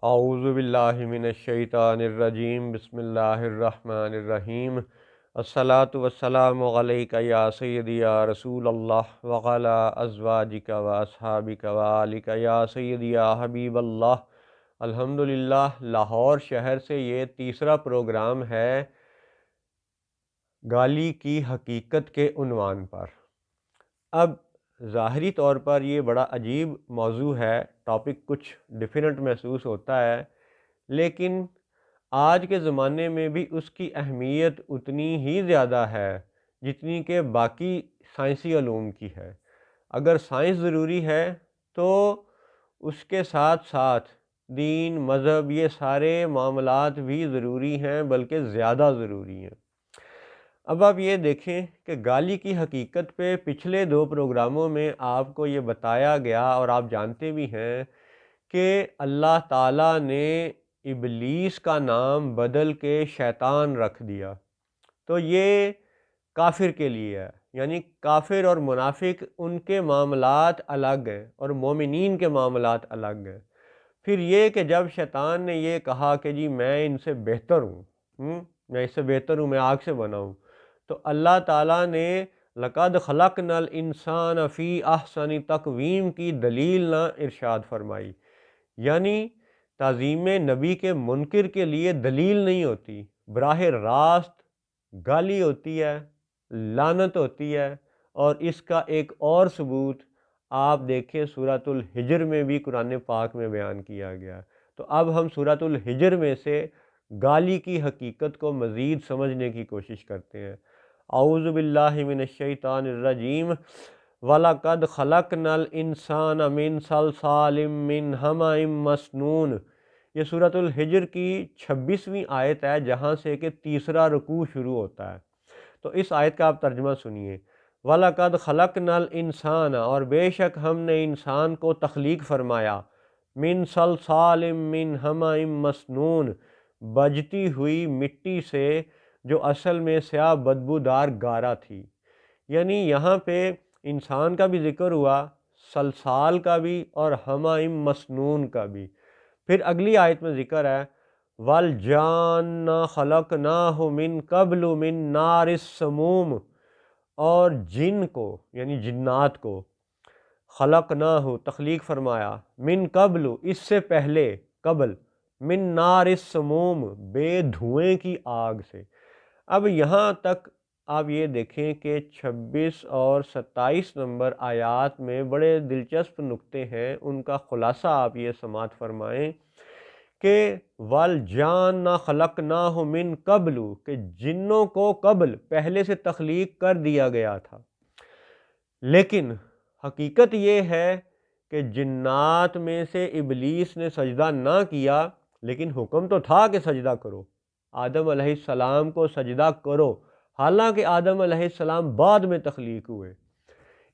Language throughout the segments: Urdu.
اعوذ باللہ من الشیطان الرجیم، بسم اللہ الرحمن الرحیم۔ الصلاۃ والسلام علیک یا سیدی یا رسول اللہ وعلی ازواجک و اصحابک و آلک یا سیدی یا حبیب اللہ۔ الحمدللہ، لاہور شہر سے یہ تیسرا پروگرام ہے گالی کی حقیقت کے عنوان پر۔ اب ظاہری طور پر یہ بڑا عجیب موضوع ہے، ٹاپک کچھ ڈیفرنٹ محسوس ہوتا ہے، لیکن آج کے زمانے میں بھی اس کی اہمیت اتنی ہی زیادہ ہے جتنی کہ باقی سائنسی علوم کی ہے۔ اگر سائنس ضروری ہے تو اس کے ساتھ ساتھ دین، مذہب، یہ سارے معاملات بھی ضروری ہیں، بلکہ زیادہ ضروری ہیں۔ اب آپ یہ دیکھیں کہ گالی کی حقیقت پہ پچھلے دو پروگراموں میں آپ کو یہ بتایا گیا، اور آپ جانتے بھی ہیں کہ اللہ تعالیٰ نے ابلیس کا نام بدل کے شیطان رکھ دیا۔ تو یہ کافر کے لیے ہے، یعنی کافر اور منافق ان کے معاملات الگ ہیں اور مومنین کے معاملات الگ ہیں۔ پھر یہ کہ جب شیطان نے یہ کہا کہ جی میں ان سے بہتر ہوں، میں اس سے بہتر ہوں، میں آگ سے بنا ہوں، تو اللہ تعالیٰ نے لَقَدْ خَلَقْنَا الْإِنسَانَ فِي أَحْسَنِ تَقْوِيمٍ کی دلیل نہ ارشاد فرمائی، یعنی تعظیم نبی کے منکر کے لیے دلیل نہیں ہوتی، براہ راست گالی ہوتی ہے، لعنت ہوتی ہے۔ اور اس کا ایک اور ثبوت آپ دیکھیں سورۃ الحجر میں بھی قرآن پاک میں بیان کیا گیا۔ تو اب ہم سورۃ الحجر میں سے گالی کی حقیقت کو مزید سمجھنے کی کوشش کرتے ہیں۔ اعوذ باللہ من الشیطان الرجیم، وَلَقَدْ خَلَقْنَا الْإِنسَانَ مِنْ صَلْصَالٍ مِّنْ حَمَإٍ مَّسْنُونٍ۔ یہ سورۃ الحجر کی 26ویں آیت ہے، جہاں سے کہ تیسرا رکوع شروع ہوتا ہے۔ تو اس آیت کا آپ ترجمہ سنیے، وَلَقَدْ خَلَقْنَا الْإِنسَانَ، اور بے شک ہم نے انسان کو تخلیق فرمایا، مِنْ صَلْصَالٍ مِّنْ حَمَإٍ مَّسْنُونٍ، بجتی ہوئی مٹی سے جو اصل میں سیاہ بدبودار گارا تھی۔ یعنی یہاں پہ انسان کا بھی ذکر ہوا، سلسال کا بھی اور حمأ مسنون کا بھی۔ پھر اگلی آیت میں ذکر ہے وَالْجَانَّ خَلَقْنَاهُ مِن قَبْلُ مِن نَارِ السَّمُومِ، اور جن کو یعنی جنات کو خلقناہ تخلیق فرمایا، من قبل اس سے پہلے، قبل، من نار السموم بے دھوئیں کی آگ سے۔ اب یہاں تک آپ یہ دیکھیں کہ 26 اور 27 نمبر آیات میں بڑے دلچسپ نکتے ہیں، ان کا خلاصہ آپ یہ سماعت فرمائیں کہ وَالْجَانَّ خَلَقْنَاهُ مِن قَبْلُ، کہ جنوں کو قبل پہلے سے تخلیق کر دیا گیا تھا۔ لیکن حقیقت یہ ہے کہ جنات میں سے ابلیس نے سجدہ نہ کیا، لیکن حکم تو تھا کہ سجدہ کرو، آدم علیہ السلام کو سجدہ کرو، حالانکہ آدم علیہ السلام بعد میں تخلیق ہوئے۔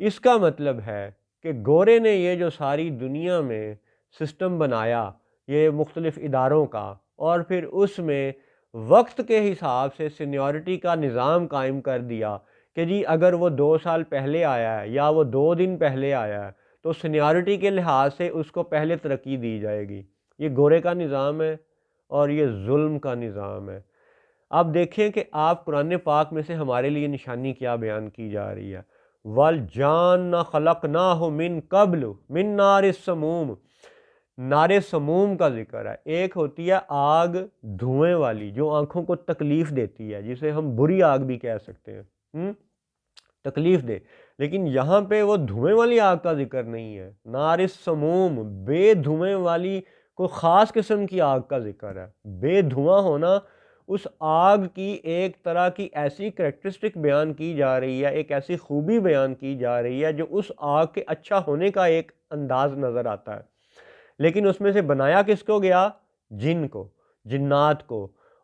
اس کا مطلب ہے کہ گورے نے یہ جو ساری دنیا میں سسٹم بنایا، یہ مختلف اداروں کا، اور پھر اس میں وقت کے حساب سے سینیورٹی کا نظام قائم کر دیا کہ جی اگر وہ 2 سال پہلے آیا ہے یا وہ 2 دن پہلے آیا ہے تو سینیورٹی کے لحاظ سے اس کو پہلے ترقی دی جائے گی۔ یہ گورے کا نظام ہے اور یہ ظلم کا نظام ہے۔ آپ دیکھیں کہ آپ قرآن پاک میں سے ہمارے لیے نشانی کیا بیان کی جا رہی ہے، وَالْجَانَّ خَلَقْنَاهُ مِن قَبْلُ مِن نَارِ السَّمُومِ۔ نار سموم کا ذکر ہے، ایک ہوتی ہے آگ دھوئیں والی جو آنکھوں کو تکلیف دیتی ہے، جسے ہم بری آگ بھی کہہ سکتے ہیں، تکلیف دے، لیکن یہاں پہ وہ دھوئیں والی آگ کا ذکر نہیں ہے، نار السموم بے دھوئیں والی کوئی خاص قسم کی آگ کا ذکر ہے۔ بے دھواں ہونا، اس آگ کی ایک طرح کی ایسی کریکٹرسٹک بیان کی جا رہی ہے، ایک ایسی خوبی بیان کی جا رہی ہے جو اس آگ کے اچھا ہونے کا ایک انداز نظر آتا ہے، لیکن اس میں سے بنایا کس کو گیا؟ جن کو، جنات کو،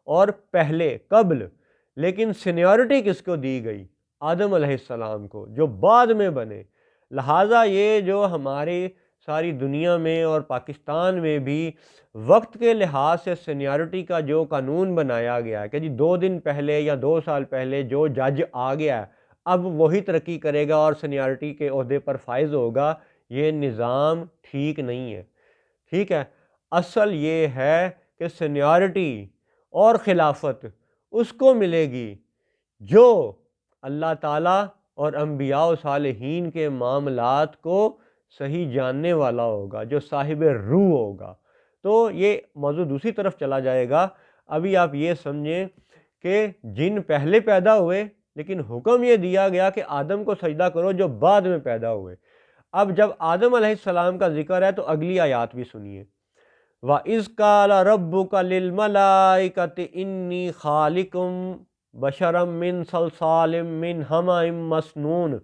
اور پہلے قبل، لیکن سینیورٹی کس کو دی گئی؟ آدم علیہ السلام کو، جو بعد میں بنے۔ لہٰذا یہ جو ہماری ساری دنیا میں اور پاکستان میں بھی وقت کے لحاظ سے سینیورٹی کا جو قانون بنایا گیا ہے کہ جی 2 دن پہلے یا 2 سال پہلے جو جج آ گیا ہے اب وہی ترقی کرے گا اور سینیورٹی کے عہدے پر فائز ہوگا، یہ نظام ٹھیک نہیں ہے۔ ٹھیک ہے، اصل یہ ہے کہ سینیورٹی اور خلافت اس کو ملے گی جو اللہ تعالیٰ اور انبیاء و صالحین کے معاملات کو صحیح جاننے والا ہوگا، جو صاحب روح ہوگا۔ تو یہ موضوع دوسری طرف چلا جائے گا۔ ابھی آپ یہ سمجھیں کہ جن پہلے پیدا ہوئے، لیکن حکم یہ دیا گیا کہ آدم کو سجدہ کرو جو بعد میں پیدا ہوئے۔ اب جب آدم علیہ السلام کا ذکر ہے تو اگلی آیات بھی سنیے۔ وَإِذْ قَالَ رَبُّكَ لِلْمَلَائِكَةِ إِنِّي خَالِقٌ بَشَرًا مِّن صَلْصَالٍ مِّنْ حَمَإٍ مَّسْنُونٍ۔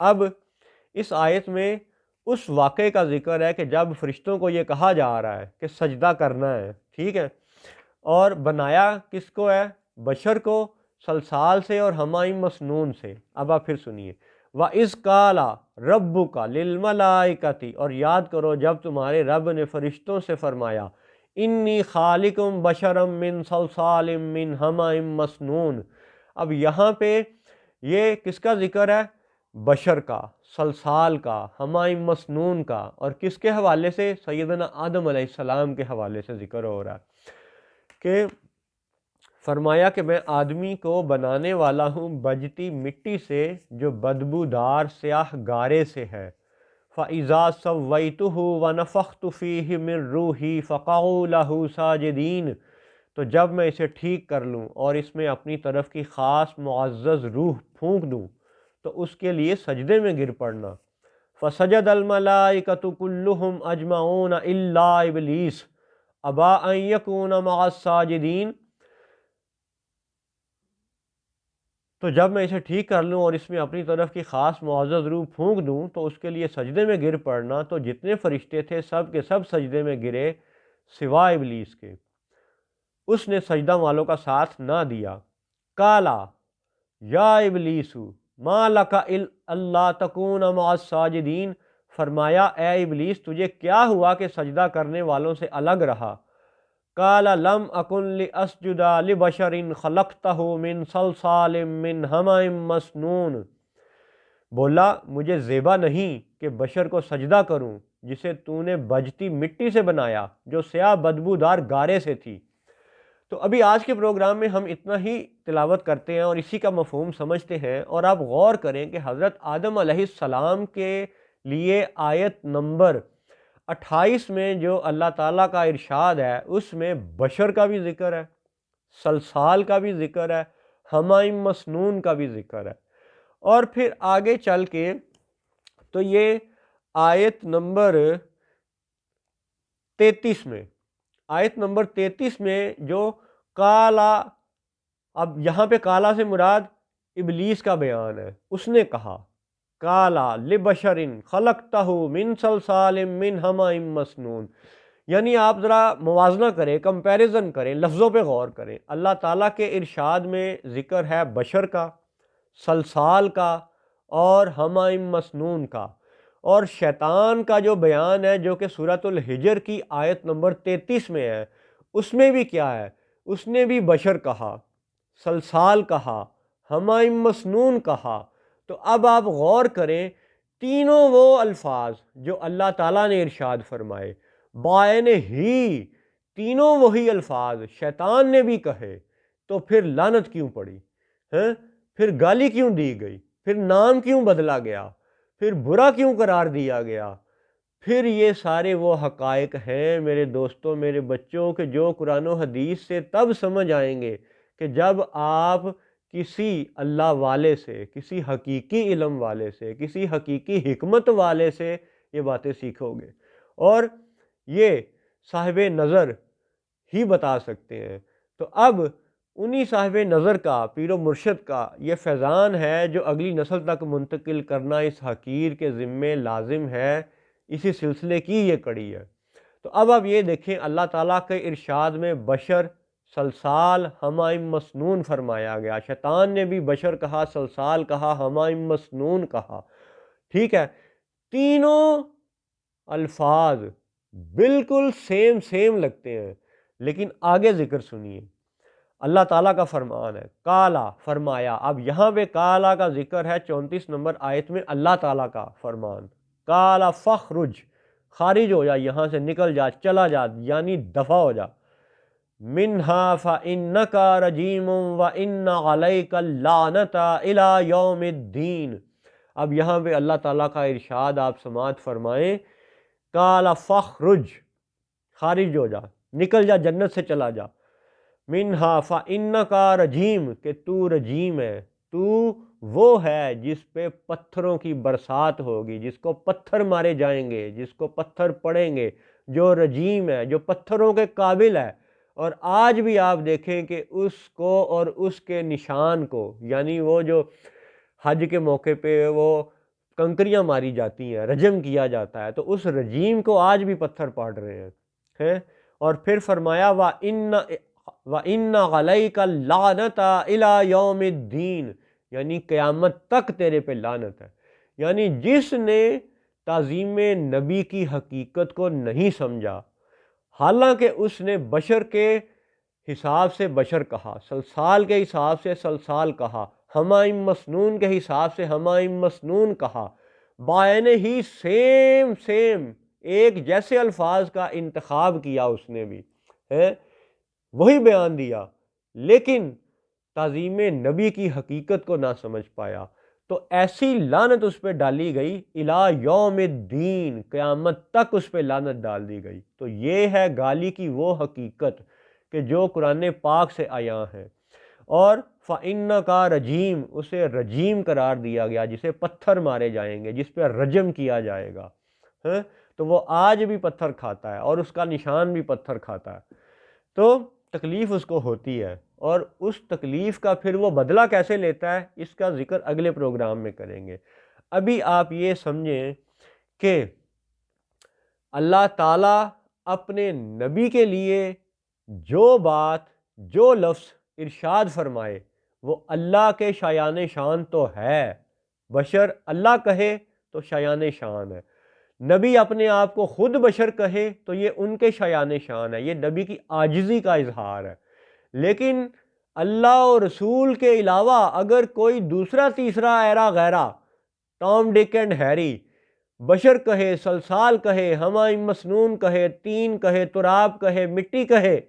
اب اس آیت میں اس واقعے کا ذکر ہے کہ جب فرشتوں کو یہ کہا جا رہا ہے کہ سجدہ کرنا ہے، ٹھیک ہے، اور بنایا کس کو ہے؟ بشر کو، صلصال سے اور حمائم مسنون سے۔ اب آپ پھر سنیے، وَإِذْ قَالَ رَبُّكَ لِلْمَلَائِكَةِ، اور یاد کرو جب تمہارے رب نے فرشتوں سے فرمایا، انی خالقم بشرم من صلصال من حمائم مسنون۔ اب یہاں پہ یہ کس کا ذکر ہے؟ بشر کا، صلصال کا، حمائم مسنون کا، اور کس کے حوالے سے؟ سیدنا آدم علیہ السلام کے حوالے سے ذکر ہو رہا ہے کہ فرمایا کہ میں آدمی کو بنانے والا ہوں بجتی مٹی سے جو بدبودار سیاہ گارے سے ہے۔ فَإِذَا سَوَّيْتُهُ وَنَفَخْتُ فِيهِ مِن رُوحِي فَقَعُوا لَهُ سَاجِدِينَ، تو جب میں اسے ٹھیک کر لوں اور اس میں اپنی طرف کی خاص معزز روح پھونک دوں تو اس کے لیے سجدے میں گر پڑنا۔ فَسَجَدَ الْمَلَائِكَةُ كُلُّهُمْ أَجْمَعُونَ إِلَّا إِبْلِيسَ أَبَىٰ أَن يَكُونَ مَعَ السَّاجِدِينَ۔ تو جب میں اسے ٹھیک کر لوں اور اس میں اپنی طرف کی خاص معزز روح پھونک دوں تو اس کے لیے سجدے میں گر پڑنا، تو جتنے فرشتے تھے سب کے سب سجدے میں گرے سوائے ابلیس کے۔ اس نے سجدہ والوں کا ساتھ نہ دیا۔ قالا یا ابلیس ما لک اللہ تکون مع الساجدین، فرمایا اے ابلیس تجھے کیا ہوا کہ سجدہ کرنے والوں سے الگ رہا؟ قال لم اکن لاسجد لبشر خلقتہ من صلصال من حمأ مسنون، بولا مجھے زیبا نہیں کہ بشر کو سجدہ کروں جسے تو نے بجتی مٹی سے بنایا جو سیاہ بدبودار گارے سے تھی۔ تو ابھی آج کے پروگرام میں ہم اتنا ہی تلاوت کرتے ہیں اور اسی کا مفہوم سمجھتے ہیں، اور آپ غور کریں کہ حضرت آدم علیہ السلام کے لیے آیت نمبر 28 میں جو اللہ تعالیٰ کا ارشاد ہے اس میں بشر کا بھی ذکر ہے، صلصال کا بھی ذکر ہے، حمائم مسنون کا بھی ذکر ہے۔ اور پھر آگے چل کے تو یہ آیت نمبر 33 میں جو کالا، اب یہاں پہ کالا سے مراد ابلیس کا بیان ہے، اس نے کہا کالا لبشر خلقتہ من صلصال من حمأ مسنون، یعنی آپ ذرا موازنہ کریں، کمپیریزن کریں، لفظوں پہ غور کریں۔ اللہ تعالیٰ کے ارشاد میں ذکر ہے بشر کا، صلصال کا اور حمأ مسنون کا، اور شیطان کا جو بیان ہے جو کہ سورۃ الحجر کی آیت نمبر 33 میں ہے، اس میں بھی کیا ہے؟ اس نے بھی بشر کہا، صلصال کہا، حمأ مسنون کہا۔ تو اب آپ غور کریں، تینوں وہ الفاظ جو اللہ تعالیٰ نے ارشاد فرمائے بعین ہی، تینوں وہی الفاظ شیطان نے بھی کہے، تو پھر لعنت کیوں پڑی؟ پھر گالی کیوں دی گئی؟ پھر نام کیوں بدلا گیا؟ پھر برا کیوں قرار دیا گیا؟ پھر یہ سارے وہ حقائق ہیں میرے دوستوں، میرے بچوں، کہ جو قرآن و حدیث سے تب سمجھ آئیں گے کہ جب آپ کسی اللہ والے سے، کسی حقیقی علم والے سے، کسی حقیقی حکمت والے سے یہ باتیں سیکھو گے، اور یہ صاحب نظر ہی بتا سکتے ہیں۔ تو اب انہی صاحب نظر کا، پیر و مرشد کا یہ فیضان ہے جو اگلی نسل تک منتقل کرنا اس حقیر کے ذمے لازم ہے، اسی سلسلے کی یہ کڑی ہے۔ تو اب آپ یہ دیکھیں، اللہ تعالیٰ کے ارشاد میں بشر، صلصال، حمأ مسنون فرمایا گیا، شیطان نے بھی بشر کہا، صلصال کہا، حمأ مسنون کہا، ٹھیک ہے؟ تینوں الفاظ بالکل سیم لگتے ہیں، لیکن آگے ذکر سنیے۔ اللہ تعالیٰ کا فرمان ہے، کالا فرمایا۔ اب یہاں پہ کالا کا ذکر ہے 34 نمبر آیت میں، اللہ تعالیٰ کا فرمان، کالا فخرج خارج ہو جا، یہاں سے نکل جا، چلا جا، یعنی دفع ہو جا۔ منہا فإنک رجیم وإن علیک اللعنۃ الی یوم الدین۔ اب یہاں پہ اللہ تعالیٰ کا ارشاد آپ سماعت فرمائیں، قال فاخرج، خارج ہو جا، نکل جا، جنت سے چلا جا۔ منہا فإنک رجیم، کہ تو رجیم ہے، تو وہ ہے جس پہ پتھروں کی برسات ہوگی، جس کو پتھر مارے جائیں گے، جس کو پتھر پڑیں گے، جو رجیم ہے، جو پتھروں کے قابل ہے۔ اور آج بھی آپ دیکھیں کہ اس کو اور اس کے نشان کو، یعنی وہ جو حج کے موقع پہ وہ کنکریاں ماری جاتی ہیں، رجم کیا جاتا ہے، تو اس رجیم کو آج بھی پتھر پاڑ رہے ہیں۔ اور پھر فرمایا وَإِنَّ عَلَيْكَ اللَّعْنَةَ إِلَى يَوْمِ الدِّينِ، یعنی قیامت تک تیرے پہ لعنت ہے۔ یعنی جس نے تعظیم نبی کی حقیقت کو نہیں سمجھا، حالانکہ اس نے بشر کے حساب سے بشر کہا، سلسال کے حساب سے سلسال کہا، ہمائم مسنون کے حساب سے ہمائم مسنون کہا، بائن ہی سیم ایک جیسے الفاظ کا انتخاب کیا اس نے بھی ہے، وہی بیان دیا، لیکن تعظیم نبی کی حقیقت کو نہ سمجھ پایا، تو ایسی لعنت اس پہ ڈالی گئی الی یوم الدین، قیامت تک اس پہ لعنت ڈال دی گئی۔ تو یہ ہے گالی کی وہ حقیقت کہ جو قرآن پاک سے آیا ہے۔ اور فَإِنَّكَ رجیم، اسے رجیم قرار دیا گیا، جسے پتھر مارے جائیں گے، جس پہ رجم کیا جائے گا، تو وہ آج بھی پتھر کھاتا ہے اور اس کا نشان بھی پتھر کھاتا ہے۔ تو تکلیف اس کو ہوتی ہے، اور اس تکلیف کا پھر وہ بدلہ کیسے لیتا ہے، اس کا ذکر اگلے پروگرام میں کریں گے۔ ابھی آپ یہ سمجھیں کہ اللہ تعالیٰ اپنے نبی کے لیے جو بات، جو لفظ ارشاد فرمائے، وہ اللہ کے شایان شان تو ہے، بشر اللہ کہے تو شایان شان ہے، نبی اپنے آپ کو خود بشر کہے تو یہ ان کے شایان شان ہے، یہ نبی کی عاجزی کا اظہار ہے۔ لیکن اللہ اور رسول کے علاوہ اگر کوئی دوسرا تیسرا ایرا غیرہ، ٹام ڈک اینڈ ہیری، بشر کہے، سلسال کہے، ہمائم مسنون کہے، تین کہے، تراب کہے، مٹی کہے،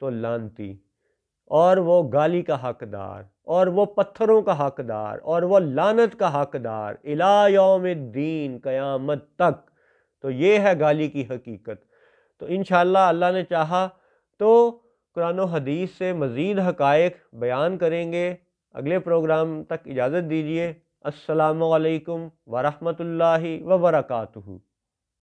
تو لعنتی، اور وہ گالی کا حقدار، اور وہ پتھروں کا حقدار، اور وہ لعنت کا حقدار الی یوم الدین، قیامت تک۔ تو یہ ہے گالی کی حقیقت۔ تو انشاءاللہ اللہ نے چاہا تو قرآن و حدیث سے مزید حقائق بیان کریں گے۔ اگلے پروگرام تک اجازت دیجیے۔ السلام علیکم ورحمۃ اللہ وبرکاتہ۔